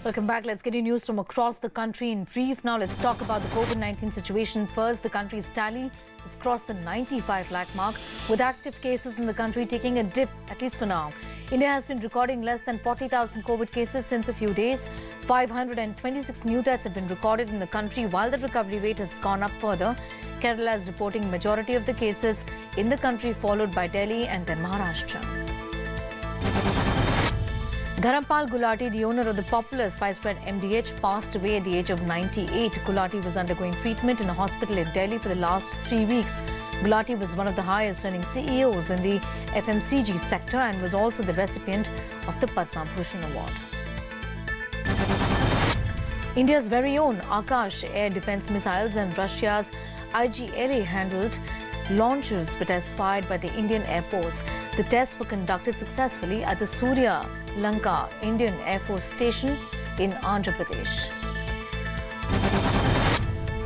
Welcome back. Let's get you news from across the country in brief. Now let's talk about the COVID-19 situation first. The country's tally has crossed the 95 lakh mark, with active cases in the country taking a dip, at least for now. India has been recording less than 40,000 COVID cases since a few days. 526 new deaths have been recorded in the country, while the recovery rate has gone up further. Kerala is reporting majority of the cases in the country, followed by Delhi and then Maharashtra. Dharampal Gulati, the owner of the popular spice bread MDH, passed away at the age of 98. Gulati was undergoing treatment in a hospital in Delhi for the last 3 weeks. Gulati was one of the highest earning CEOs in the FMCG sector and was also the recipient of the Padma Bhushan Award. India's very own Akash air defense missiles and Russia's IGLA handled launches for tests fired by the Indian Air Force. The tests were conducted successfully at the Surya Lanka Indian Air Force Station in Andhra Pradesh.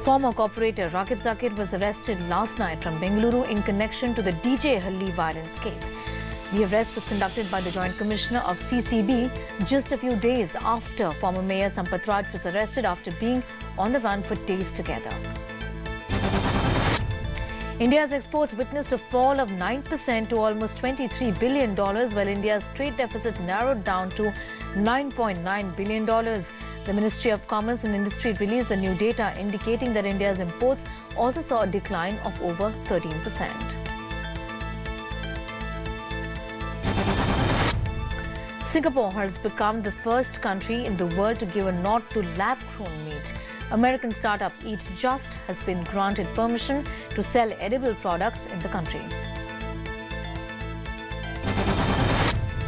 Former corporator Rakib Zakir was arrested last night from Bengaluru in connection to the DJ Halli violence case. The arrest was conducted by the Joint Commissioner of CCB just a few days after former Mayor Sampath Raj was arrested after being on the run for days together. India's exports witnessed a fall of 9% to almost $23 billion, while India's trade deficit narrowed down to $9.9 billion. The Ministry of Commerce and Industry released the new data indicating that India's imports also saw a decline of over 13%. Singapore has become the first country in the world to give a nod to lab-grown meat. American startup Eat Just has been granted permission to sell edible products in the country.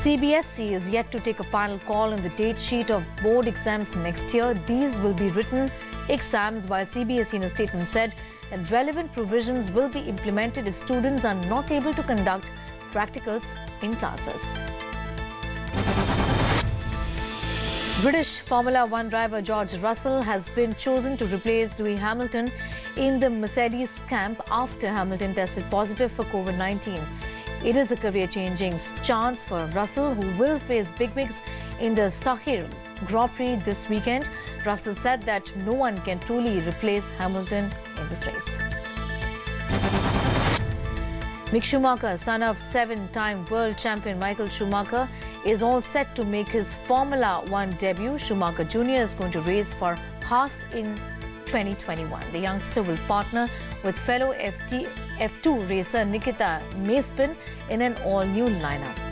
CBSE is yet to take a final call on the date sheet of board exams next year. These will be written exams, while CBSE in a statement said that relevant provisions will be implemented if students are not able to conduct practicals in classes. British Formula One driver George Russell has been chosen to replace Lewis Hamilton in the Mercedes camp after Hamilton tested positive for COVID-19. It is a career-changing chance for Russell, who will face bigwigs in the Sahir Grand Prix this weekend. Russell said that no one can truly replace Hamilton in this race. Mick Schumacher, son of seven-time world champion Michael Schumacher, is all set to make his Formula One debut. Schumacher Jr. is going to race for Haas in 2021. The youngster will partner with fellow F2 racer Nikita Mazepin in an all-new lineup.